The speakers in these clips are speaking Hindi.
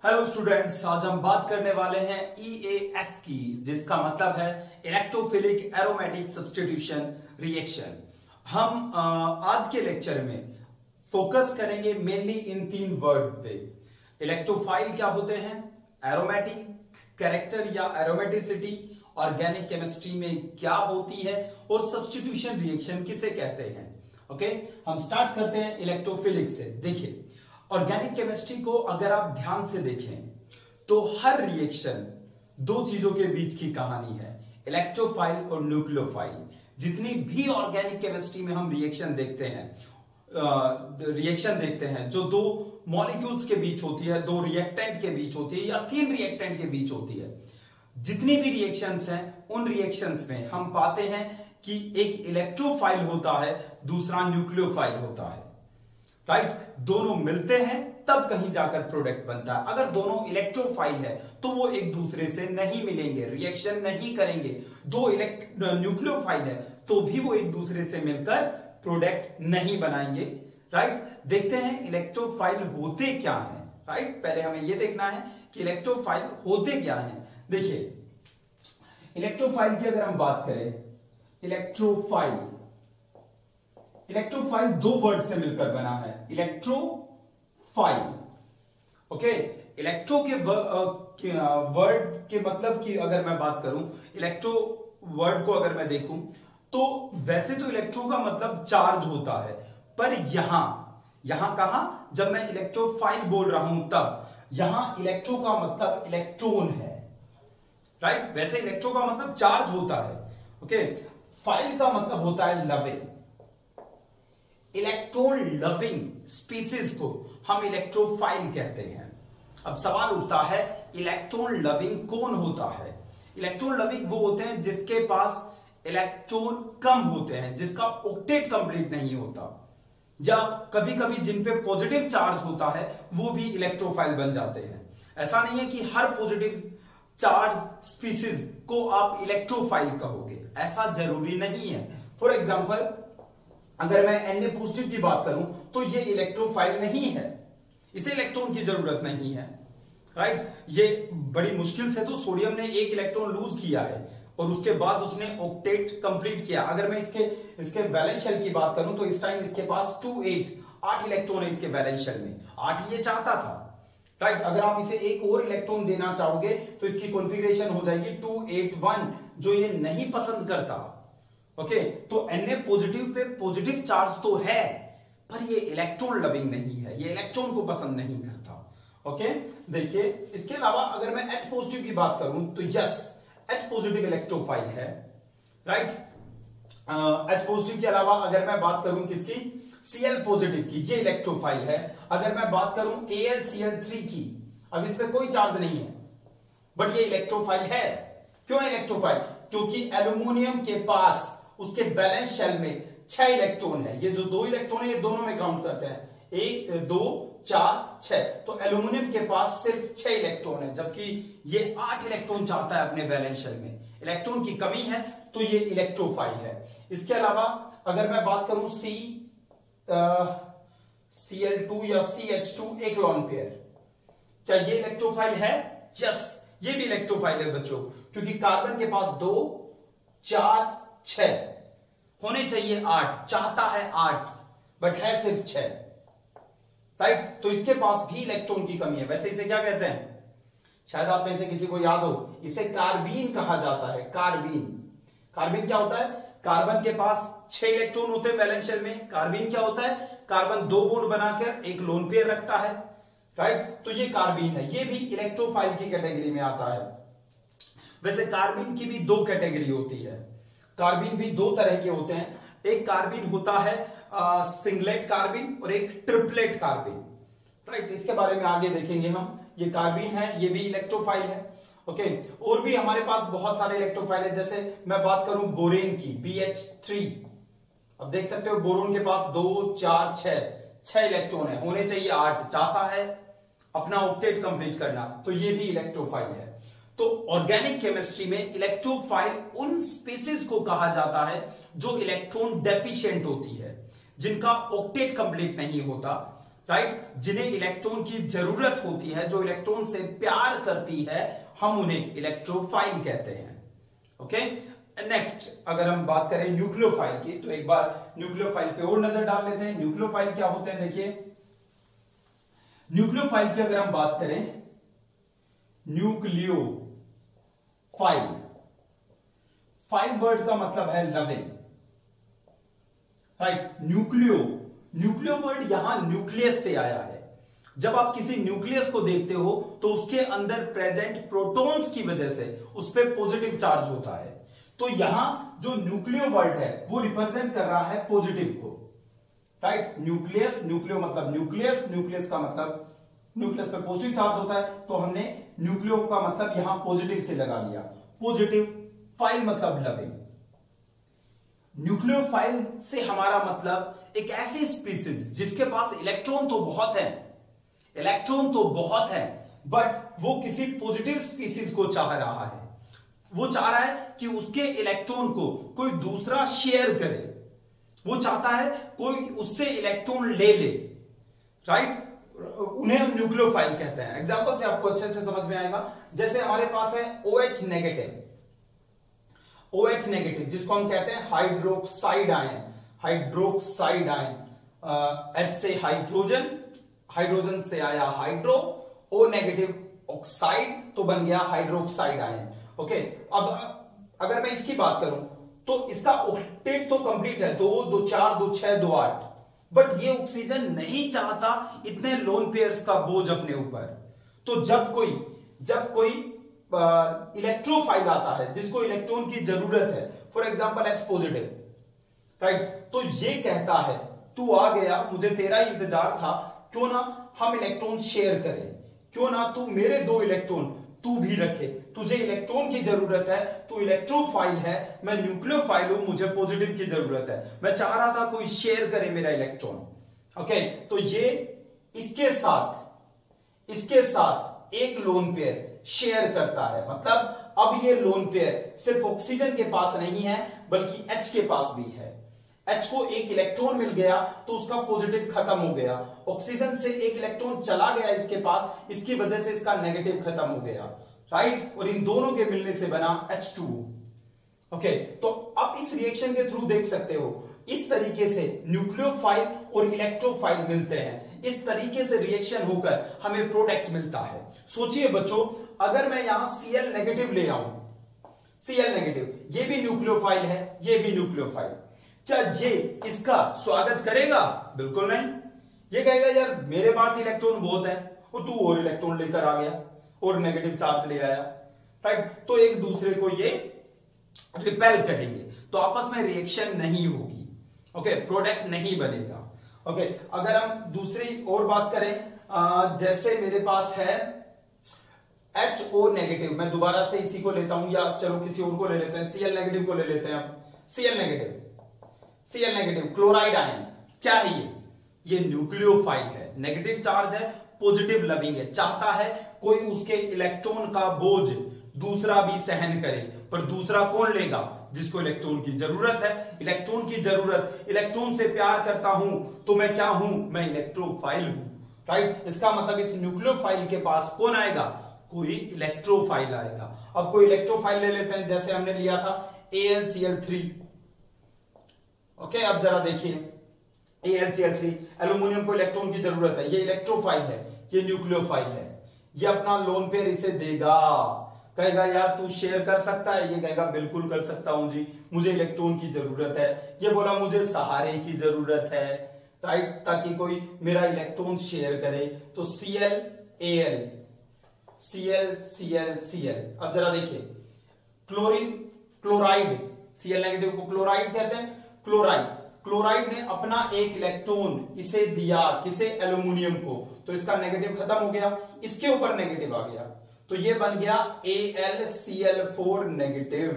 हेलो स्टूडेंट्स, आज हम बात करने वाले हैं EAS की, जिसका मतलब है इलेक्ट्रोफिलिक एरोमेटिक सब्स्टिट्यूशन रिएक्शन। हम आज के लेक्चर में फोकस करेंगे मेनली इन तीन वर्ड पे। इलेक्ट्रोफाइल क्या होते हैं, एरोमेटिक कैरेक्टर या एरोमेटिसिटी ऑर्गेनिक केमिस्ट्री में क्या होती है, और सब्स्टिट्यूशन रिएक्शन किसे कहते हैं। ओके, हम स्टार्ट करते हैं इलेक्ट्रोफिलिक से। देखिए, ऑर्गेनिक केमिस्ट्री को अगर आप ध्यान से देखें तो हर रिएक्शन दो चीजों के बीच की कहानी है, इलेक्ट्रोफाइल और न्यूक्लियोफाइल। जितनी भी ऑर्गेनिक केमिस्ट्री में हम रिएक्शन देखते हैं जो दो मॉलिक्यूल्स के बीच होती है, दो रिएक्टेंट के बीच होती है या तीन रिएक्टेंट के बीच होती है, जितनी भी रिएक्शंस हैं उन रिएक्शंस में हम पाते हैं कि एक इलेक्ट्रोफाइल होता है, दूसरा न्यूक्लियोफाइल होता है। राइट, दोनों मिलते हैं तब कहीं जाकर प्रोडक्ट बनता है। अगर दोनों इलेक्ट्रोफाइल है तो वो एक दूसरे से नहीं मिलेंगे, रिएक्शन नहीं करेंगे। दो न्यूक्लियोफाइल है तो भी वो एक दूसरे से मिलकर प्रोडक्ट नहीं बनाएंगे। राइट, देखते हैं इलेक्ट्रोफाइल होते क्या है। राइट, पहले हमें यह देखना है कि इलेक्ट्रोफाइल होते क्या है। देखिए, इलेक्ट्रोफाइल की अगर हम बात करें, इलेक्ट्रोफाइल दो वर्ड से मिलकर बना है, इलेक्ट्रोफाइल। ओके, इलेक्ट्रो के वर्ड के मतलब की अगर मैं बात करूं, इलेक्ट्रो वर्ड को अगर मैं देखूं तो वैसे तो इलेक्ट्रो का मतलब चार्ज होता है, पर यहां कहां, जब मैं इलेक्ट्रोफाइल बोल रहा हूं तब यहां इलेक्ट्रो का मतलब इलेक्ट्रॉन है। राइट, वैसे इलेक्ट्रो का मतलब चार्ज होता है। ओके, फाइल का मतलब होता है लविंग। इलेक्ट्रॉन लविंग स्पीसीज को हम इलेक्ट्रोफाइल कहते हैं। अब सवाल उठता है, इलेक्ट्रॉन लविंग कौन होता है? इलेक्ट्रॉन लविंग वो होते हैं जिसके पास इलेक्ट्रॉन कम होते हैं, जिसका ऑक्टेट कंप्लीट नहीं होता, या कभी कभी जिन पे पॉजिटिव चार्ज होता है वो भी इलेक्ट्रोफाइल बन जाते हैं। ऐसा नहीं है कि हर पॉजिटिव चार्ज स्पीसीज को आप इलेक्ट्रोफाइल कहोगे, ऐसा जरूरी नहीं है। फॉर एग्जाम्पल, अगर मैं Na पॉजिटिव की बात करूं तो ये इलेक्ट्रोफाइल नहीं है, इसे इलेक्ट्रॉन की जरूरत नहीं है। राइट, ये बड़ी मुश्किल से तो सोडियम ने एक इलेक्ट्रॉन लूज किया है और उसके बाद उसने ऑक्टेट कंप्लीट किया। अगर मैं इसके वैलेंस शेल की बात करूं तो इस टाइम इसके पास 8 इलेक्ट्रॉन है इसके वैलेंस शेल में, 8 ये चाहता था। राइट, अगर आप इसे एक और इलेक्ट्रॉन देना चाहोगे तो इसकी कॉन्फ़िगरेशन हो जाएगी 281, जो ये नहीं पसंद करता। ओके, तो Na positive pay positive charge तो है, पर ये इलेक्ट्रॉन लविंग नहीं है, ये इलेक्ट्रॉन को पसंद नहीं करता। ओके, देखिए, इसके अलावा अगर मैं H पॉजिटिव की बात करूं तो यस, H पॉजिटिव इलेक्ट्रोफाइल है। राइट, H पॉजिटिव के अलावा अगर मैं बात करूं किसकी, Cl पॉजिटिव की, ये इलेक्ट्रोफाइल है। अगर मैं बात करूं AlCl3 की, अब इस पे कोई चार्ज नहीं है बट ये इलेक्ट्रोफाइल है। क्यों इलेक्ट्रोफाइल? क्योंकि एल्यूमिनियम के पास उसके वैलेंस शेल में 6 इलेक्ट्रॉन है। ये जो 2 इलेक्ट्रॉन है ये दोनों में काउंट करते हैं, 1 2 4 6, तो एल्यूमिनियम के पास सिर्फ 6 इलेक्ट्रॉन है, जबकि ये 8 इलेक्ट्रॉन चाहता है अपने वैलेंस शेल में। इलेक्ट्रॉन की कमी है तो ये इलेक्ट्रोफाइल है। इसके अलावा अगर मैं बात करूं Cl2 या CH2, एक लोन पेयर, क्या ये इलेक्ट्रोफाइल है? यस, ये भी इलेक्ट्रोफाइल है बच्चों, क्योंकि कार्बन के पास 2 4 6 होने चाहिए, 8 चाहता है 8 बट है सिर्फ 6। राइट, तो इसके पास भी इलेक्ट्रॉन की कमी है। वैसे इसे क्या कहते हैं, शायद आप में से किसी को याद हो, इसे कार्बीन कहा जाता है। कार्बीन क्या होता है? कार्बन के पास 6 इलेक्ट्रॉन होते हैं वैलेंस शेल में। कार्बीन क्या होता है? कार्बन 2 बॉन्ड बनाकर एक लोन पेयर रखता है। राइट, तो ये कार्बीन है, ये भी इलेक्ट्रोफाइल की कैटेगरी में आता है। वैसे कार्बीन की भी 2 कैटेगरी होती है। कार्बीन भी 2 तरह के होते हैं। एक कार्बीन होता है सिंगलेट कार्बीन और एक ट्रिपलेट कार्बीन। राइट, इसके बारे में आगे देखेंगे हम। ये कार्बीन है, ये भी इलेक्ट्रोफाइल है। ओके, और भी हमारे पास बहुत सारे इलेक्ट्रोफाइल है। जैसे मैं बात करूं बोरेन की, BH3, अब देख सकते हो बोरोन के पास 2 4 6 इलेक्ट्रॉन है, होने चाहिए 8, चाहता है अपना ऑक्टेट कंप्लीट करना, तो ये भी इलेक्ट्रोफाइल है। तो ऑर्गेनिक केमिस्ट्री में इलेक्ट्रोफाइल उन स्पीसीज को कहा जाता है जो इलेक्ट्रॉन डेफिशिएंट होती है, जिनका ऑक्टेट कंप्लीट नहीं होता। राइट, जिन्हें इलेक्ट्रॉन की जरूरत होती है, जो इलेक्ट्रॉन से प्यार करती है, हम उन्हें इलेक्ट्रोफाइल कहते हैं। ओके, नेक्स्ट अगर हम बात करें न्यूक्लियोफाइल की, तो एक बार न्यूक्लियोफाइल पे और नजर डाल लेते हैं। न्यूक्लियोफाइल क्या होते हैं, देखिए न्यूक्लियोफाइल की अगर हम बात करें, न्यूक्लियोफाइल, फाइव वर्ड का मतलब है लविंग, राइट। न्यूक्लियो वर्ड यहां न्यूक्लियस से आया है। जब आप किसी न्यूक्लियस को देखते हो तो उसके अंदर प्रेजेंट प्रोटॉन्स की वजह से उस पर पॉजिटिव चार्ज होता है। तो यहां जो न्यूक्लियो वर्ड है वो रिप्रेजेंट कर रहा है पॉजिटिव को, राइट। न्यूक्लियस, न्यूक्लियो मतलब न्यूक्लियस, न्यूक्लियस का मतलब न्यूक्लियस पे पॉजिटिव चार्ज होता है, तो हमने न्यूक्लियो का मतलब यहां पॉजिटिव से लगा लिया। पॉजिटिव, फाइल मतलब लविंग। न्यूक्लियोफाइल से हमारा मतलब एक ऐसी स्पीसीज जिसके पास इलेक्ट्रॉन तो बहुत है, इलेक्ट्रॉन तो बहुत है, बट वो किसी पॉजिटिव स्पीसीज को चाह रहा है। वो चाह रहा है कि उसके इलेक्ट्रॉन को कोई दूसरा शेयर करे, वो चाहता है कोई उससे इलेक्ट्रॉन ले ले, राइट। उन्हें हम न्यूक्लियोफाइल कहते हैं। एग्जांपल से आपको अच्छे से समझ में आएगा। जैसे हमारे पास है OH नेगेटिव, OH नेगेटिव जिसको हम कहते हैं hydroxide ion, hydroxide ion, H से हाइड्रोजन, हाइड्रोजन से आया हाइड्रो, O नेगेटिव ऑक्साइड, तो बन गया हाइड्रोक्साइड आयन। ओके, अब अगर मैं इसकी बात करूं तो इसका ऑक्टेट तो कंप्लीट है, 2 2 4 2 6 2 8, बट ये ऑक्सीजन नहीं चाहता इतने लोन पेयर्स का बोझ अपने ऊपर। तो जब कोई इलेक्ट्रोफाइल आता है जिसको इलेक्ट्रॉन की जरूरत है, for example H positive, right, तो ये कहता है तू आ गया, मुझे तेरा ही इंतजार था, क्यों ना हम इलेक्ट्रॉन शेयर करें, क्यों ना तू मेरे 2 इलेक्ट्रॉन तू भी रखे, तुझे इलेक्ट्रॉन की जरूरत है, तू इलेक्ट्रोफाइल है, मैं न्यूक्लियोफाइल हूं, मुझे पॉजिटिव की जरूरत है, मैं चाह रहा था कोई शेयर करे मेरा इलेक्ट्रॉन। ओके, तो ये इसके साथ एक लोन पेयर शेयर करता है। मतलब अब ये लोन पेयर सिर्फ ऑक्सीजन के पास नहीं है बल्कि H के पास भी है। H को एक इलेक्ट्रॉन मिल गया तो उसका पॉजिटिव खत्म हो गया, ऑक्सीजन से एक इलेक्ट्रॉन चला गया इसके पास, इसकी वजह से इसका नेगेटिव खत्म हो गया, राइट। और इन दोनों के मिलने से बना H2O। ओके, तो अब इस रिएक्शन के थ्रू देख सकते हो इस तरीके से न्यूक्लियोफाइल और इलेक्ट्रोफाइल मिलते हैं, इस तरीके से रिएक्शन होकर हमें प्रोडक्ट मिलता है। सोचिए बच्चों, अगर मैं यहां Cl नेगेटिव ले आऊं, Cl नेगेटिव, ये भी न्यूक्लियोफाइल है, ये भी न्यूक्लियोफाइल, क्या ये इसका स्वागत करेगा? बिल्कुल नहीं। ये कहेगा यार मेरे पास इलेक्ट्रॉन बहुत है और तू और इलेक्ट्रॉन लेकर आ गया और नेगेटिव चार्ज ले आया, राइट। तो एक दूसरे को ये रिपेल करेंगे, तो आपस में रिएक्शन नहीं होगी, ओके, प्रोडक्ट नहीं बनेगा। ओके, अगर हम दूसरी और बात करें, जैसे मेरे पास है HO नेगेटिव, मैं दोबारा से इसी को लेता हूं, या चलो किसी और को ले लेते हैं, Cl नेगेटिव को ले लेते हैं। अब Cl नेगेटिव क्लोराइड आयन, क्या है ये न्यूक्लियोफाइल है, नेगेटिव चार्ज है, पॉजिटिव लविंग है, चाहता है कोई उसके इलेक्ट्रॉन का बोझ दूसरा भी सहन करे, पर दूसरा कौन लेगा? जिसको इलेक्ट्रॉन की जरूरत है। इलेक्ट्रॉन की जरूरत, इलेक्ट्रॉन से प्यार करता हूं तो मैं क्या हूं? मैं इलेक्ट्रोफाइल हूं, राइट। इसका मतलब इस न्यूक्लियोफाइल के पास कौन आएगा? कोई इलेक्ट्रोफाइल आएगा। अब कोई इलेक्ट्रोफाइल ले लेते हैं, जैसे हमने लिया था AlCl3। ओके, अब जरा देखिए AlCl3, एल्यूमिनियम को इलेक्ट्रॉन की जरूरत है, ये इलेक्ट्रोफाइल है, ये न्यूक्लियोफाइल है, ये अपना लोन पेयर इसे देगा, कहेगा यार तू शेयर कर सकता है, ये कहेगा बिल्कुल कर सकता हूं जी, मुझे इलेक्ट्रॉन की जरूरत है, ये बोला मुझे सहारे की जरूरत है, राइट, ताकि कोई मेरा इलेक्ट्रॉन शेयर करे। तो Cl Al, Cl। अब जरा देखिए क्लोराइड, Cl नेगेटिव को क्लोराइड कहते हैं। क्लोराइड ने अपना एक इलेक्ट्रॉन इसे दिया, किसे? एल्यूमिनियम को, तो इसका नेगेटिव खत्म हो गया, इसके ऊपर नेगेटिव आ गया, तो ये बन गया AlCl4 नेगेटिव,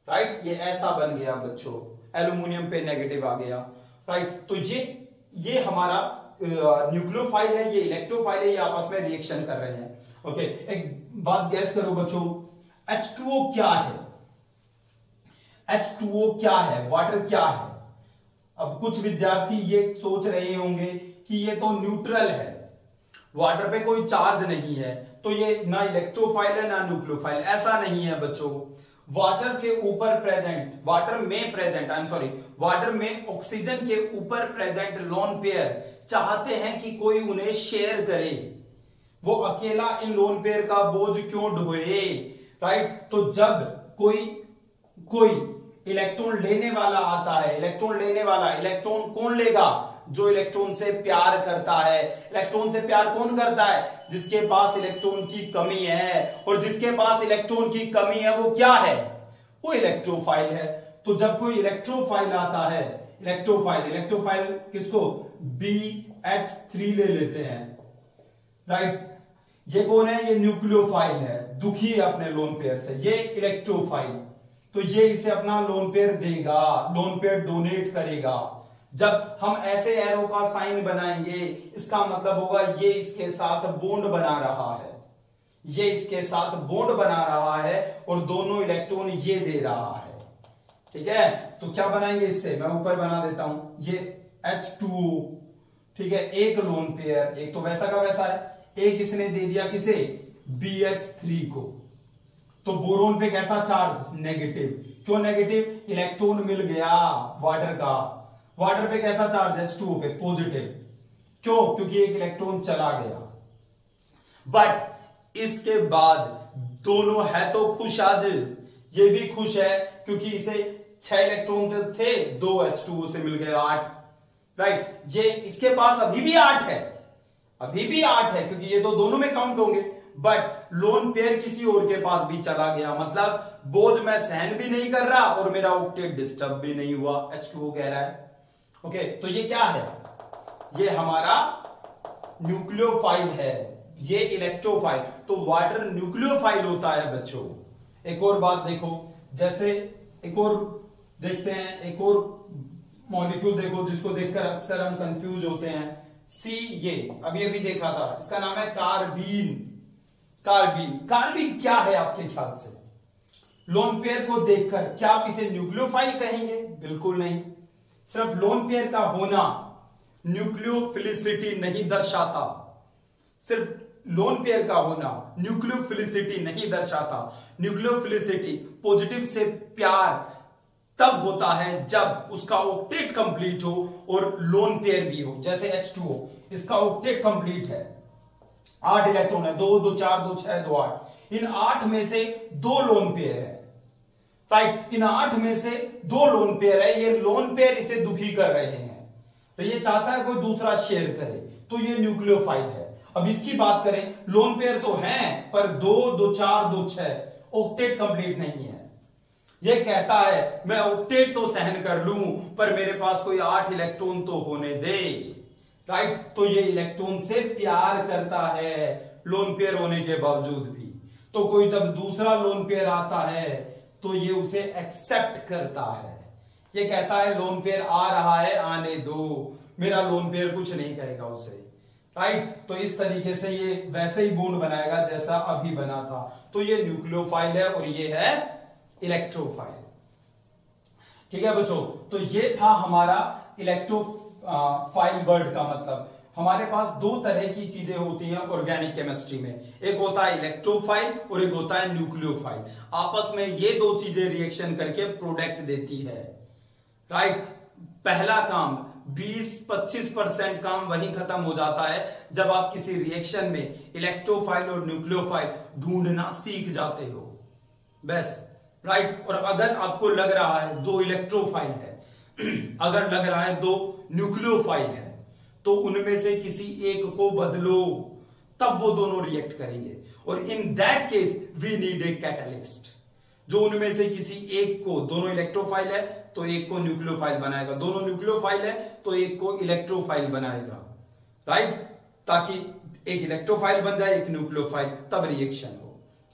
राइट। ये ऐसा बन गया बच्चों, एल्यूमिनियम पे नेगेटिव आ गया, राइट। तो ये हमारा न्यूक्लियोफाइल है, ये इलेक्ट्रोफाइल है, ये आपस में रिएक्शन कर रहे हैं। ओके, एक बात गैस करो बच्चों, H2O क्या है? H2O क्या है? वाटर क्या है? अब कुछ विद्यार्थी ये सोच रहे होंगे कि ये तो न्यूट्रल है, वाटर पे कोई चार्ज नहीं है, तो ये ना इलेक्ट्रोफाइल है ना न्यूक्लियोफाइल। ऐसा नहीं है बच्चों, वाटर के ऊपर प्रेजेंट, वाटर में ऑक्सीजन के ऊपर प्रेजेंट लोन पेयर चाहते हैं कि कोई उन्हें शेयर करे, वो अकेला इन लोन पेयर का बोझ क्यों ढोए, राइट। तो जब कोई इलेक्ट्रॉन लेने वाला आता है, इलेक्ट्रॉन कौन लेगा, जो इलेक्ट्रॉन से प्यार करता है। इलेक्ट्रॉन से प्यार कौन करता है, जिसके पास इलेक्ट्रॉन की कमी है, और जिसके पास इलेक्ट्रॉन की कमी है वो क्या है, वो इलेक्ट्रोफाइल है। तो जब कोई इलेक्ट्रोफाइल आता है, इलेक्ट्रोफाइल किसको, BH3 ले लेते हैं, राइट। ये कौन है, ये न्यूक्लियोफाइल है, दुखी है अपने लोन पेयर से, ये इलेक्ट्रोफाइल। तो ये इसे अपना लोन पेयर देगा, लोन पेयर डोनेट करेगा। जब हम ऐसे एरो का साइन बनाएंगे, इसका मतलब होगा ये इसके साथ बॉन्ड बना रहा है, ये इसके साथ बॉन्ड बना रहा है, और दोनों इलेक्ट्रॉन ये दे रहा है, ठीक है। तो क्या बनाएंगे इससे, मैं ऊपर बना देता हूं, ये H2O, ठीक है, एक लोन पेयर, एक तो वैसा का वैसा है, एक इसने दे दिया किसे, BH3 को। तो बोरोन पे कैसा चार्ज, नेगेटिव। क्यों नेगेटिव, इलेक्ट्रॉन मिल गया वाटर का, वाटर पे कैसा चार्ज, H2O पे पॉजिटिव। क्यों, क्योंकि एक इलेक्ट्रॉन चला गया। बट इसके बाद दोनों है तो खुश, आज ये भी खुश है क्योंकि इसे 6 इलेक्ट्रॉन थे, 2 H2O से मिल गए 8, राइट। ये इसके पास अभी भी 8 है, क्योंकि ये तो दोनों में काउंट होंगे। बट लोन पेयर किसी और के पास भी चला गया, मतलब बोझ मैं सहन भी नहीं कर रहा और मेरा ऑक्टेट डिस्टर्ब भी नहीं हुआ, H2O कह रहा है। ओके, तो ये क्या है, ये हमारा न्यूक्लियोफाइल है, ये इलेक्ट्रोफाइल। तो वाटर न्यूक्लियोफाइल होता है बच्चों। एक और बात देखो, जैसे एक और देखते हैं, एक और मॉलिक्यूल देखो जिसको देखकर अक्सर हम कंफ्यूज होते हैं। ये अभी देखा था, इसका नाम है कार्बीन। कार्बीन क्या है आपके ख्याल से, लोन पेयर को देखकर क्या आप इसे न्यूक्लियोफाइल कहेंगे, बिल्कुल नहीं। सिर्फ लोन पेयर का होना न्यूक्लियोफिलिसिटी नहीं दर्शाता, सिर्फ लोन पेयर का होना न्यूक्लियोफिलिसिटी नहीं दर्शाता। न्यूक्लियोफिलिसिटी, पॉजिटिव से प्यार तब होता है जब उसका ऑक्टेट कंप्लीट हो और लोन पेयर भी हो। जैसे H2O, इसका ऑक्टेट कंप्लीट है, 8 इलेक्ट्रॉन है, 2 2 4 2 6 2 8। इन 8 में से 2 लोन पेयर है, राइट। इन 8 में से 2 लोन पेयर है, ये लोन पेयर इसे दुखी कर रहे हैं, तो ये चाहता है कोई दूसरा शेयर करे, तो ये न्यूक्लियोफाइल है। अब इसकी बात करें, लोन पेयर तो है पर 2 2 4 2 6, ऑक्टेट कंप्लीट नहीं है। ये कहता है मैं ऑक्टेट तो सहन कर लूं पर मेरे पास कोई 8 इलेक्ट्रॉन तो होने दे, राइट। तो ये इलेक्ट्रॉन से प्यार करता है लोन पेयर होने के बावजूद भी। तो कोई जब दूसरा लोन पेयर आता है तो ये उसे एक्सेप्ट करता है, ये कहता है लोन पेयर आ रहा है, आने दो, मेरा लोन पेयर कुछ नहीं कहेगा उसे, राइट। तो इस तरीके से ये वैसे ही बॉन्ड बनाएगा जैसा अभी बना था। तो ये न्यूक्लियोफाइल है और ये है इलेक्ट्रोफाइल, ठीक है बच्चों। तो ये था हमारा इलेक्ट्रोफाइल वर्ड का मतलब। हमारे पास 2 तरह की चीजें होती हैं ऑर्गेनिक केमिस्ट्री में, एक होता है इलेक्ट्रोफाइल और एक होता है न्यूक्लियोफाइल। आपस में ये 2 चीजें रिएक्शन करके प्रोडक्ट देती है, राइट। पहला काम 20-25% काम वहीं खत्म हो जाता है जब आप किसी रिएक्शन में इलेक्ट्रोफाइल और न्यूक्लियोफाइल ढूंढना सीख जाते हो, बस, राइट। और अगर आपको लग रहा है 2 इलेक्ट्रोफाइल है, अगर लग रहा है 2 न्यूक्लियोफाइल है, तो उनमें से किसी एक को बदलो, तब वो दोनों रिएक्ट करेंगे। और in that case we need a catalyst, जो उनमें से किसी एक को, दोनों इलेक्ट्रोफाइल है तो एक को न्यूक्लियोफाइल बनाएगा, दोनों न्यूक्लियोफाइल है तो एक को इलेक्ट्रोफाइल बनाएगा, राइट। ताकि एक इलेक्ट्रोफाइल बन जाए, एक न्यूक्लियोफाइल, तब रिएक्शन हो।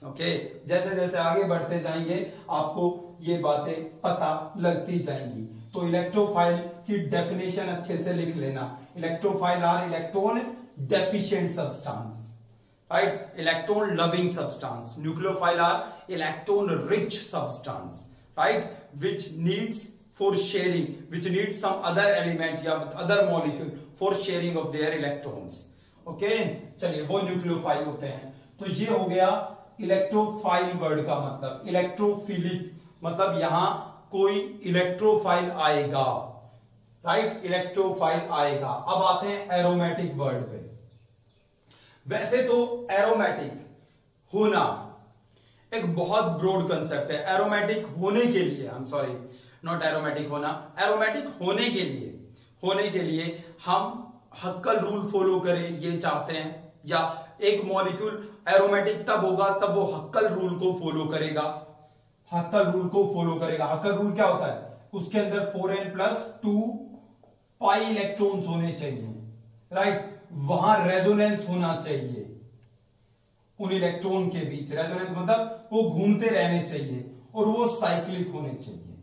ओके, जैसे जैसे आगे बढ़ते जाएंगे आपको ये बातें पता लगती जाएंगी। तो इलेक्ट्रोफाइल की डेफिनेशन अच्छे से लिख लेना। Electrophile are electron deficient substance, right, electron loving substance. Nucleophile are electron rich substance, right, which needs for sharing, which needs some other element या other molecule for sharing of their electrons. Okay, चलिए वो न्यूक्लियोफाइल होते हैं। तो ये हो गया इलेक्ट्रोफाइल वर्ड का मतलब। इलेक्ट्रोफिलिक मतलब यहां कोई इलेक्ट्रोफाइल आएगा, राइट, इलेक्ट्रोफाइल आएगा। अब आते हैं एरोमेटिक वर्ड पे। वैसे तो एरोमेटिक होना एक बहुत ब्रॉड कंसेप्ट है। एरोमेटिक होने के लिए, I am sorry, not aromatic होना, एरोमेटिक होने के लिए हम हक्कल रूल फॉलो करें ये चाहते हैं, या एक मॉलिक्यूल एरोमेटिक तब होगा तब वो हक्कल रूल को फॉलो करेगा। हक्कल रूल को फॉलो करेगा। हक्कल रूल क्या होता है? उसके अंदर 4n+2 पाई इलेक्ट्रॉन्स होने चाहिए, राइट। वहां रेजोनेंस होना चाहिए उन इलेक्ट्रॉन के बीच। रेजोनेंस मतलब वो घूमते रहने चाहिए और वो साइक्लिक होने चाहिए।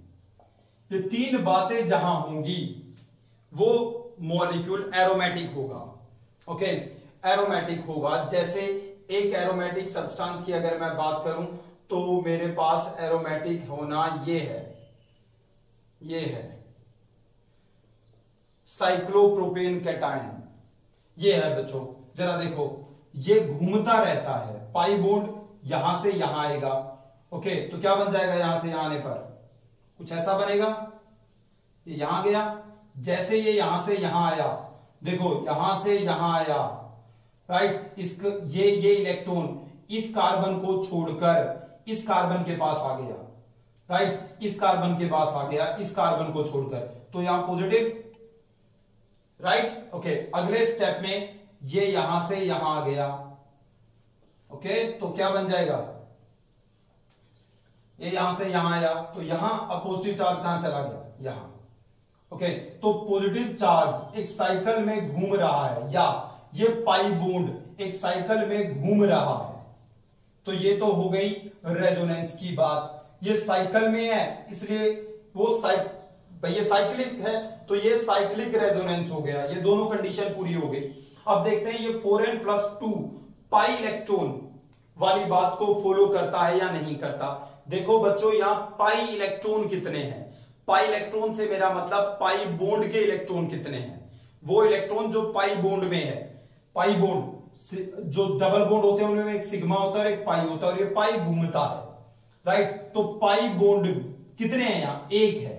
ये तीन बातें जहां होंगी वो मॉलिक्यूल एरोमेटिक होगा। ओके, एरोमेटिक होगा। जैसे एक एरोमेटिक सब्सटेंस की अगर मैं बात करूं तो मेरे पास एरोमेटिक होना ये है साइक्लोप्रोपेन कैटायन। ये है बच्चों, जरा देखो, ये घूमता रहता है। पाई बॉन्ड यहां से यहां आएगा। ओके, तो क्या बन जाएगा यहां से यहां आने पर? कुछ ऐसा बनेगा, ये यहां गया, जैसे ये यहां से यहां आया, देखो यहां से यहां आया, राइट। ये इलेक्ट्रॉन इस कार्बन को छोड़कर इस कार्बन के पास आ गया, राइट। इस कार्बन के पास आ गया, इस कार्बन को छोड़कर, तो यहां पॉजिटिव, राइट। ओके, अगले स्टेप में ये यहां से यहां आ गया। ओके, तो क्या बन जाएगा? ये यहां से यहां आया, तो यहां पॉजिटिव चार्ज कहां चला गया? यहां। ओके, तो पॉजिटिव चार्ज एक साइकिल में घूम रहा है, या ये पाई बॉन्ड एक साइकिल में घूम रहा है। तो ये तो हो गई रेजोनेंस की बात। ये साइकिल में है, इसलिए वो ये साइक्लिक है, तो ये साइक्लिक रेजोनेंस हो गया। ये दोनों कंडीशन पूरी हो गई। अब देखते हैं ये 4n+2 पाई इलेक्ट्रॉन वाली बात को फॉलो करता है या नहीं करता। देखो बच्चों, यहां पाई इलेक्ट्रॉन कितने हैं? पाई इलेक्ट्रॉन से मेरा मतलब पाई बॉन्ड के इलेक्ट्रॉन कितने हैं? वो इलेक्ट्रॉन जो पाई बॉन्ड में है। पाई बॉन्ड जो डबल बॉन्ड होते हैं उनमें एक सिग्मा होता है, एक पाई होता है, और ये पाई घूमता है, राइट। तो पाई बॉन्ड कितने हैं यहां? एक है,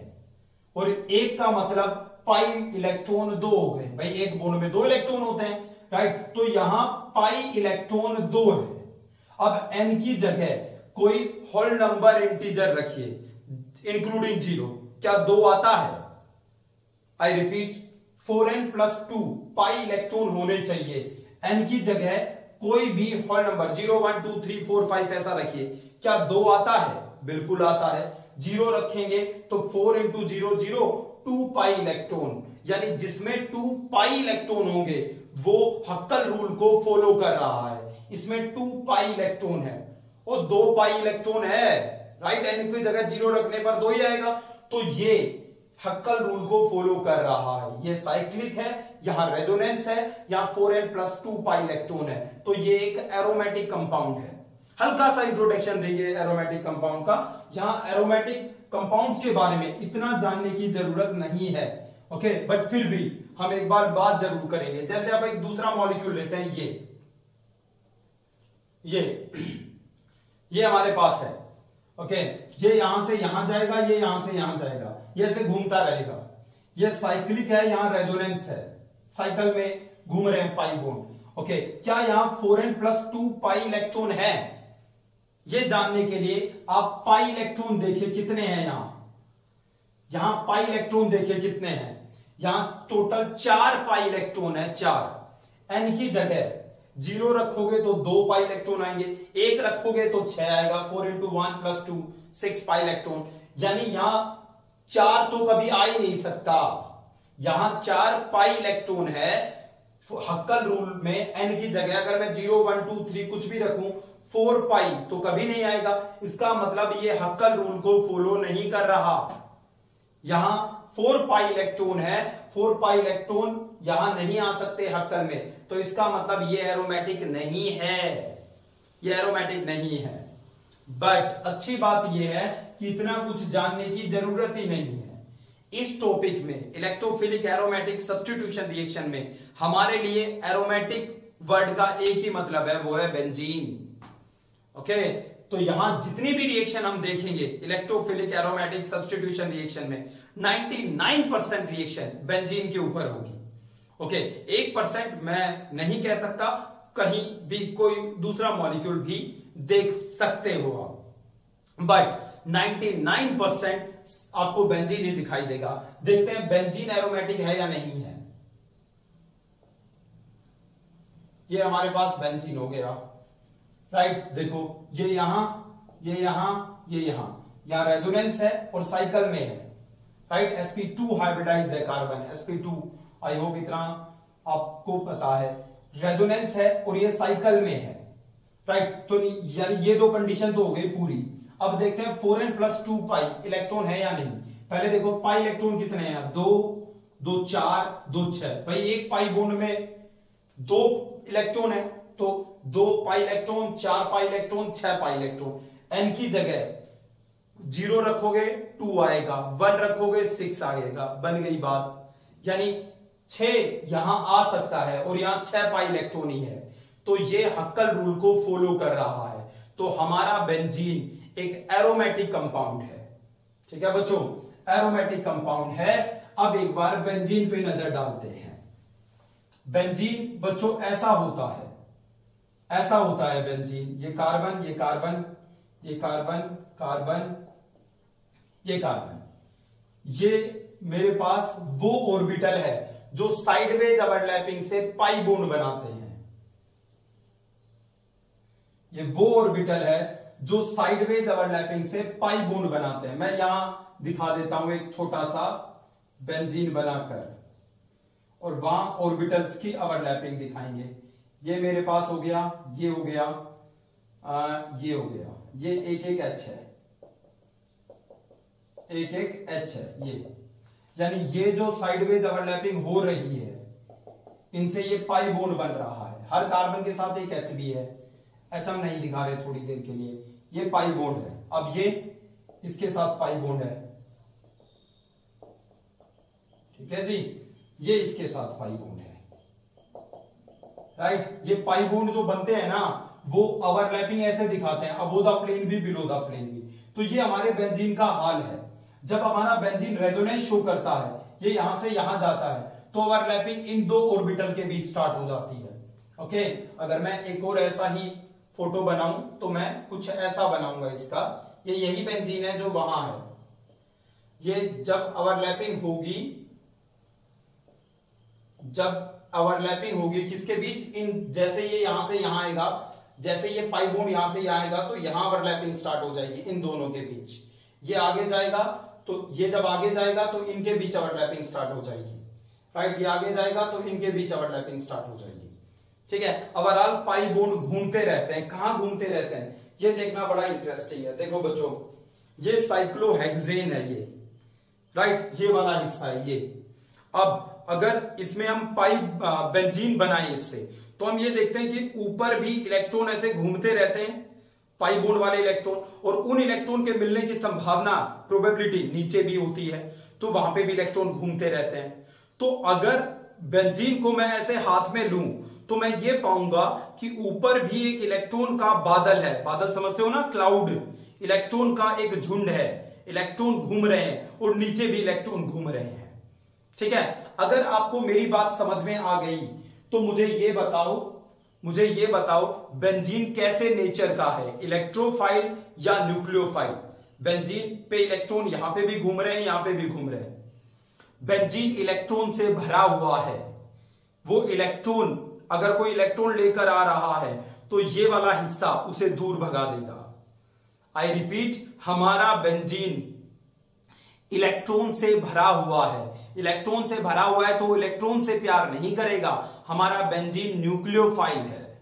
और एक का मतलब पाई इलेक्ट्रॉन 2 हो गए। भाई एक बॉन्ड में 2 इलेक्ट्रॉन होते हैं, राइट। तो यहां पाई इलेक्ट्रॉन 2 है। अब n की जगह कोई होल नंबर इंटीजर रखिए, इंक्लूडिंग 0। क्या 2 आता है? I repeat, 4n+2 pi electron होने चाहिए। n की जगह कोई भी होल नंबर 0, 1, 2, 3, 4, 5 ऐसा रखिए। क्या 2 आता है? बिल्कुल आता है। 0 रखेंगे तो 4 × 0 0, 2 पाई इलेक्ट्रॉन, यानी जिसमें 2 पाई इलेक्ट्रॉन होंगे वो हक्कल रूल को फॉलो कर रहा है। इसमें 2 पाई इलेक्ट्रॉन है और 2 पाई इलेक्ट्रॉन है, राइट। n की जगह 0 रखने पर 2 ही आएगा। तो ये हक्कल रूल को फॉलो कर रहा है। ये साइक्लिक है, यहां रेजोनेंस है, यहां 4n+2 पाई इलेक्ट्रॉन है। तो ये एक एरोमेटिक कंपाउंड है। हल्का सा इंट्रोडक्शन देंगे एरोमेटिक कंपाउंड का। यहां एरोमेटिक कंपाउंड्स के बारे में इतना जानने की जरूरत नहीं है, ओके, बट फिर भी हम एक बार बात जरूर करेंगे। जैसे आप एक दूसरा मॉलिक्यूल लेते हैं, ये हमारे पास है, ओके। ये यहां से यहां जाएगा, ये यहां से यहां जाएगा, ये ऐसे घूमता रहेगा। ये साइक्लिक है, यहां रेजोनेंस है, साइकिल में घूम रहे हैं पाई बॉन्ड। ओके, क्या यहां 4n+2 पाई इलेक्ट्रॉन है? ये जानने के लिए आप पाई इलेक्ट्रॉन देखिए कितने हैं यहां पाई इलेक्ट्रॉन देखिए कितने हैं। यहां टोटल 4 पाई इलेक्ट्रॉन है, 4। n की जगह 0 रखोगे तो 2 पाई इलेक्ट्रॉन आएंगे, 1 रखोगे तो 6 आएगा। 4 × 1+2 6 पाई इलेक्ट्रॉन, यानी यहां 4 तो कभी आ ही नहीं सकता। यहां 4 पाई इलेक्ट्रॉन है। हक्कल रूल में n की जगह अगर मैं 0, 1, 2, 3 कुछ भी रखूं, 4 पाई तो कभी नहीं आएगा। इसका मतलब ये हक्कल रूल को फॉलो नहीं कर रहा। यहां 4 पाई इलेक्ट्रॉन है, 4 पाई इलेक्ट्रॉन यहां नहीं आ सकते हक्कल में, तो इसका मतलब ये एरोमेटिक नहीं है, ये एरोमेटिक नहीं है। बट अच्छी बात यह है कि इतना कुछ जानने की जरूरत ही नहीं है। इस टॉपिक में इलेक्ट्रोफिलिक एरोमेटिक सब्स्टिट्यूशन रिएक्शन में हमारे लिए एरोमेटिक वर्ड का एक ही मतलब है, वो है बेंजीन। ओके, तो यहां जितनी भी रिएक्शन हम देखेंगे इलेक्ट्रोफिलिक एरोमेटिक सब्स्टिट्यूशन रिएक्शन में 99% रिएक्शन बेंजीन के ऊपर होगी। ओके, 1% मैं नहीं कह सकता, कहीं भी कोई दूसरा मॉलिक्यूल भी देख सकते हो आप, बट 99% आपको बेंजीन ही दिखाई देगा। देखते हैं बेंजीन एरोमेटिक है या नहीं है। ये हमारे पास बेंजीन हो गया, राइट। देखो ये यहां, ये यहां, ये यहां रेजोनेंस है और साइकिल में है, राइट। sp2 हाइब्रिडाइज है कार्बन, sp2, आई होप इतना आपको पता है। रेजोनेंस है और ये साइकिल में है, राइट। तो यानी ये दो कंडीशन तो हो गई पूरी। अब देखते हैं 4n + 2 पाई इलेक्ट्रॉन है या नहीं। पहले देखो पाई इलेक्ट्रॉन कितने हैं, 2 2 4 2 6। भाई एक पाई बॉन्ड में 2 इलेक्ट्रॉन है, तो 2 pi electron, 4 pi electron, 6 pi electron. n की जगह 0 रखोगे 2 आएगा, 1 रखोगे 6 आएगा, बन गई बात। यानी 6 यहां आ सकता है और यहां 6 पाई इलेक्ट्रॉन ही है, तो ये हक्कल रूल को फॉलो कर रहा है। तो हमारा बेंजीन एक एरोमेटिक कंपाउंड है, ठीक है बच्चों, एरोमेटिक कंपाउंड है। अब एक बार बेंजीन पे नजर डालते हैं। बेंजीन बच्चों ऐसा होता है, ऐसा होता है बेंजीन। ये कार्बन, ये कार्बन, ये कार्बन, कार्बन, ये कार्बन, ये मेरे पास वो ऑर्बिटल है जो साइडवेज ओवरलैपिंग से पाई बॉन्ड बनाते हैं। ये वो ऑर्बिटल है जो साइडवेज ओवरलैपिंग से पाई बॉन्ड बनाते हैं। मैं यहां दिखा देता हूं एक छोटा सा बेंजीन बनाकर, और वहां ऑर्बिटल्स की ओवरलैपिंग दिखाएंगे। ये मेरे पास हो गया, ये हो गया, ये हो गया, ये एक एक H है, एक एक H है ये। यानी ये जो साइडवेज ओवरलैपिंग हो रही है, इनसे ये पाई बॉन्ड बन रहा है। हर कार्बन के साथ एक H भी है, H हम नहीं दिखा रहे थोड़ी देर के लिए, ये पाई बॉन्ड है। अब ये इसके साथ पाई बॉन्ड है, ठीक है जी, ये इसके साथ पाई बॉन्ड है, राइट। ये पाई बॉन्ड जो बनते हैं ना, वो ओवरलैपिंग ऐसे दिखाते हैं, अबो द प्लेन भी बिलो द प्लेन भी। तो ये हमारे बेंजीन का हाल है। जब हमारा बेंजीन रेजोनेंस शो करता है, ये यहां से यहां जाता है, तो ओवरलैपिंग इन दो ऑर्बिटल के बीच स्टार्ट हो जाती है। ओके, अगर मैं एक और ऐसा ही फोटो बनाऊं तो मैं कुछ ऐसा बनाऊंगा इसका। ये यही बेंजीन है जो वहां है। ये जब ओवरलैपिंग होगी, जब ओवरलैपिंग होगी किसके बीच, इन, जैसे ये यहां से यहां आएगा, जैसे ये पाई बॉन्ड यहां से यहां आएगा, तो यहां ओवरलैपिंग स्टार्ट हो जाएगी इन दोनों के बीच। ये आगे जाएगा, तो ये जब आगे जाएगा तो इनके बीच ओवरलैपिंग स्टार्ट हो जाएगी, राइट। ये आगे जाएगा तो इनके बीच ओवरलैपिंग स्टार्ट हो जाएगी, ठीक है। ओवरऑल पाई बॉन्ड घूमते रहते हैं। कहां घूमते रहते हैं, ये देखना बड़ा इंटरेस्टिंग है। देखो बच्चों, ये साइक्लोहेक्सेन है ये, राइट, ये वाला हिस्सा है ये। अब अगर इसमें हम पाई बेंजीन बनाए इससे, तो हम ये देखते हैं कि ऊपर भी इलेक्ट्रॉन ऐसे घूमते रहते हैं, पाई बॉन्ड वाले इलेक्ट्रॉन, और उन इलेक्ट्रॉन के मिलने की संभावना, प्रोबेबिलिटी नीचे भी होती है, तो वहां पे भी इलेक्ट्रॉन घूमते रहते हैं। तो अगर बेंजीन को मैं ऐसे हाथ में लूं, तो मैं ये पाऊंगा कि ऊपर भी एक इलेक्ट्रॉन का बादल है। बादल समझते हो ना, क्लाउड, इलेक्ट्रॉन का एक झुंड है, इलेक्ट्रॉन घूम रहे हैं, और नीचे भी इलेक्ट्रॉन घूम रहे हैं, ठीक है। अगर आपको मेरी बात समझ में आ गई तो मुझे ये बताओ बेंजीन कैसे नेचर का है, इलेक्ट्रोफाइल या न्यूक्लियोफाइल। बेंजीन पे इलेक्ट्रॉन यहां पे भी घूम रहे हैं, यहां पे भी घूम रहे हैं। बेंजीन इलेक्ट्रॉन से भरा हुआ है। वो इलेक्ट्रॉन, अगर कोई इलेक्ट्रॉन लेकर आ रहा है तो ये वाला हिस्सा उसे दूर भगा देगा। आई रिपीट, हमारा बेंजीन इलेक्ट्रॉन से भरा हुआ है। इलेक्ट्रॉन से भरा हुआ है तो इलेक्ट्रॉन से प्यार नहीं करेगा। हमारा बेंजीन न्यूक्लियोफाइल है।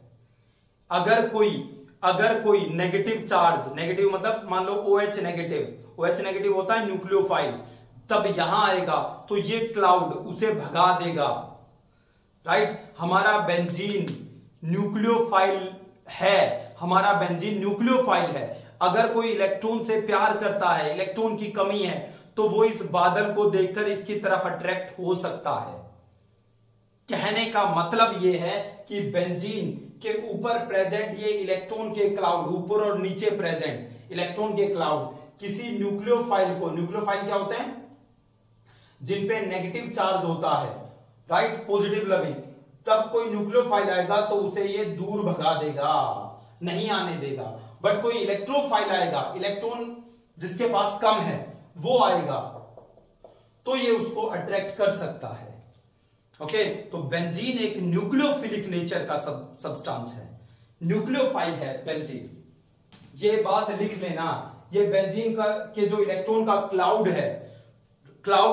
अगर कोई नेगेटिव चार्ज, नेगेटिव मतलब मान लो OH नेगेटिव होता है न्यूक्लियोफाइल, तब यहां आएगा तो ये क्लाउड उसे भगा देगा, राइट। हमारा बेंजीन न्यूक्लियोफाइल है, हमारा बेंजीन न्यूक्लियोफाइल है। अगर कोई इलेक्ट्रॉन से प्यार करता है, इलेक्ट्रॉन की कमी है, तो वो इस बादल को देखकर इसकी तरफ अट्रैक्ट हो सकता है। कहने का मतलब ये है कि बेंजीन के ऊपर प्रेजेंट ये इलेक्ट्रॉन के क्लाउड, ऊपर और नीचे प्रेजेंट इलेक्ट्रॉन के क्लाउड किसी न्यूक्लियोफाइल को, न्यूक्लियोफाइल क्या होते हैं? जिन पे नेगेटिव चार्ज होता है, राइट, पॉजिटिव लविंग, तब कोई न्यूक्लियोफाइल आएगा तो उसे ये दूर भगा देगा, नहीं आने देगा। बट कोई इलेक्ट्रोफाइल आएगा, इलेक्ट्रॉन जिसके पास कम है वो आएगा तो ये उसको अट्रैक्ट कर सकता है। ओके, तो बेंजीन एक न्यूक्लियोफिलिक नेचर का सब्सटेंस है, न्यूक्लियोफाइल है बेंजीन। ये बात लिख लेना, ये बेंजीन का के जो इलेक्ट्रॉन का क्लाउड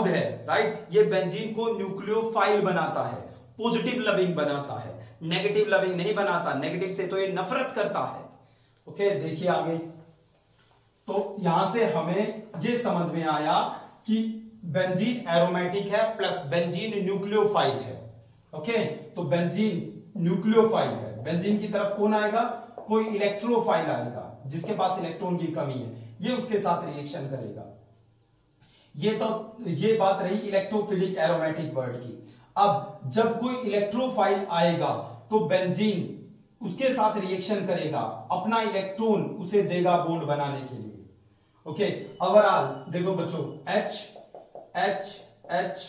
है, राइट, ये बेंजीन को न्यूक्लियोफाइल बनाता है, पॉजिटिव लविंग बनाता है, नेगेटिव लविंग नहीं बनाता। नेगेटिव से तो ये नफरत करता है। ओके, देखिए आगे। तो यहां से हमें ये समझ में आया कि बेंजीन एरोमेटिक है प्लस बेंजीन न्यूक्लियोफाइल है। ओके, तो बेंजीन न्यूक्लियोफाइल है, बेंजीन की तरफ कौन आएगा? कोई इलेक्ट्रोफाइल आएगा जिसके पास इलेक्ट्रॉन की कमी है, ये उसके साथ रिएक्शन करेगा। ये बात रही इलेक्ट्रोफिलिक एरोमेटिक वर्ड की। अब जब कोई इलेक्ट्रोफाइल आएगा तो बेंजीन उसके साथ रिएक्शन करेगा, अपना इलेक्ट्रॉन उसे देगा बॉन्ड बनाने के लिए। ओके, ओवरऑल देखो बच्चों, H H H,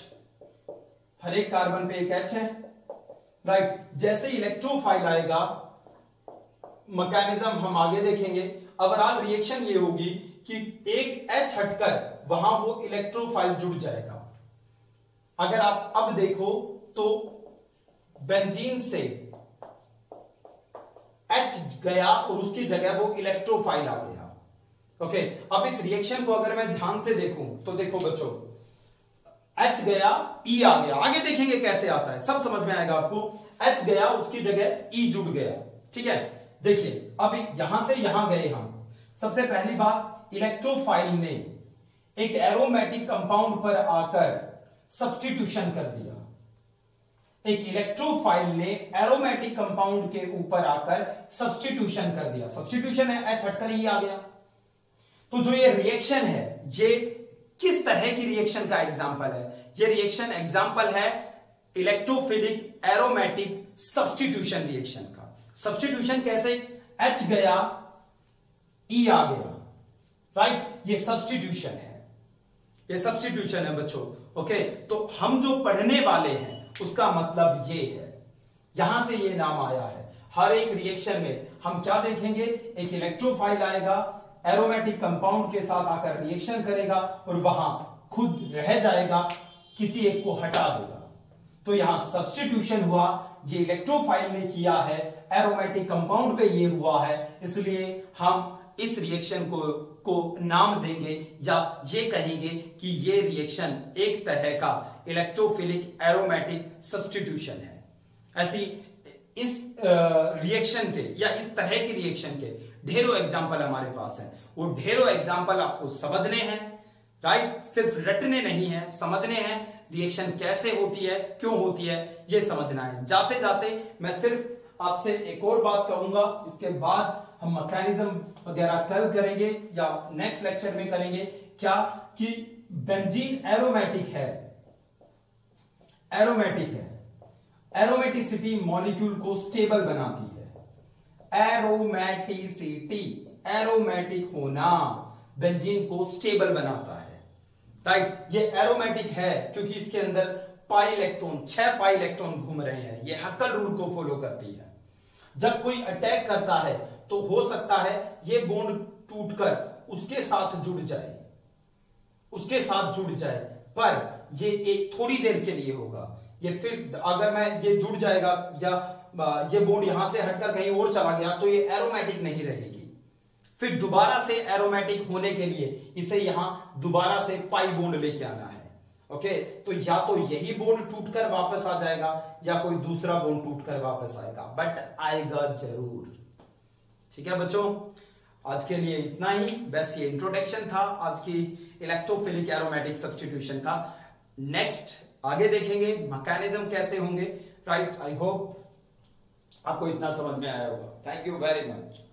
हर एक कार्बन पे एक H है, राइट। जैसे इलेक्ट्रोफाइल आएगा, मैकेनिज्म हम आगे देखेंगे। ओवरऑल रिएक्शन ये होगी कि एक H हटकर वहां वो इलेक्ट्रोफाइल जुड़ जाएगा। अगर आप अब देखो तो बेंजीन से H गया और उसकी जगह वो इलेक्ट्रोफाइल आ गया। ओके, अब इस रिएक्शन को अगर मैं ध्यान से देखूं तो देखो बच्चों, H गया, E आ गया। आगे देखेंगे कैसे आता है, सब समझ में आएगा आपको। H गया, उसकी जगह E जुड़ गया। ठीक है, देखिए अब यहां से यहां गए हम। सबसे पहली बात, इलेक्ट्रोफाइल ने एक एरोमेटिक कंपाउंड पर आकर सब्स्टिट्यूशन कर दिया। एक इलेक्ट्रोफाइल ने एरोमेटिक कंपाउंड के ऊपर आकर सब्स्टिट्यूशन कर दिया। सब्स्टिट्यूशन है, H हटकर E आ गया। तो जो ये रिएक्शन है, ये किस तरह की रिएक्शन का एग्जाम्पल है? ये रिएक्शन एग्जाम्पल है इलेक्ट्रोफिलिक एरोमेटिक सब्स्टिट्यूशन रिएक्शन का। सब्स्टिट्यूशन कैसे? H गया, E आ गया, राइट, ये सब्स्टिट्यूशन है, ये सब्स्टिट्यूशन है बच्चों। ओके, तो हम जो पढ़ने वाले हैं उसका मतलब ये है, यहां से ये नाम आया है। हर एक रिएक्शन में हम क्या देखेंगे? एक इलेक्ट्रोफाइल आएगा, एरोमेटिक कंपाउंड के साथ आकर रिएक्शन करेगा और वहां खुद रह जाएगा, किसी एक को हटा देगा। तो यहां सब्स्टिट्यूशन हुआ, ये इलेक्ट्रोफाइल ने किया है, एरोमेटिक कंपाउंड पे ये हुआ है, इसलिए हम इस रिएक्शन को नाम देंगे या ये कहेंगे कि ये रिएक्शन एक तरह का इलेक्ट्रोफिलिक एरोमेटिक सब्स्टिट्यूशन है। ऐसी इस रिएक्शन के या इस तरह की रिएक्शन के ढेरों एग्जाम्पल हमारे पास हैं। वो ढेरों एग्जाम्पल आपको समझने हैं, राइट, सिर्फ रटने नहीं है, समझने हैं। रिएक्शन कैसे होती है, क्यों होती है, ये समझना है। जाते जाते मैं सिर्फ आपसे एक और बात कहूंगा, इसके बाद हम मैकेनिज्म वगैरह कल करेंगे या नेक्स्ट लेक्चर में करेंगे। क्या कि बेंजीन एरोमेटिक है, एरोमेटिसिटी मॉलिक्यूल को स्टेबल बनाती है। एरोमेटिसिटी, एरोमेटिक होना बेंजीन को स्टेबल बनाता है, राइट। ये एरोमेटिक है क्योंकि इसके अंदर पाई इलेक्ट्रॉन, 6 पाई इलेक्ट्रॉन घूम रहे हैं। ये हक्कल रूल को फॉलो करती है। जब कोई अटैक करता है तो हो सकता है ये बॉन्ड टूटकर उसके साथ जुड़ जाए, पर ये एक थोड़ी देर के लिए होगा। ये फिर अगर मैं ये जुड़ जाएगा या ये बॉन्ड यहां से हटकर कहीं और चला गया तो ये एरोमेटिक नहीं रहेगी। फिर दोबारा से एरोमेटिक होने के लिए इसे यहां दोबारा से पाई बॉन्ड लेके आना है। ओके, तो या तो यही बॉन्ड टूटकर वापस आ जाएगा या कोई दूसरा बॉन्ड टूटकर वापस आएगा, बट आएगा जरूर। ठीक है बच्चों, आज के लिए इतना ही। बस ये इंट्रोडक्शन था आज की इलेक्ट्रोफिलिक एरोमेटिक सब्स्टिट्यूशन का। नेक्स्ट आगे देखेंगे मैकेनिज्म कैसे होंगे, राइट। आई होप आपको इतना समझ में आया होगा। Thank you very much.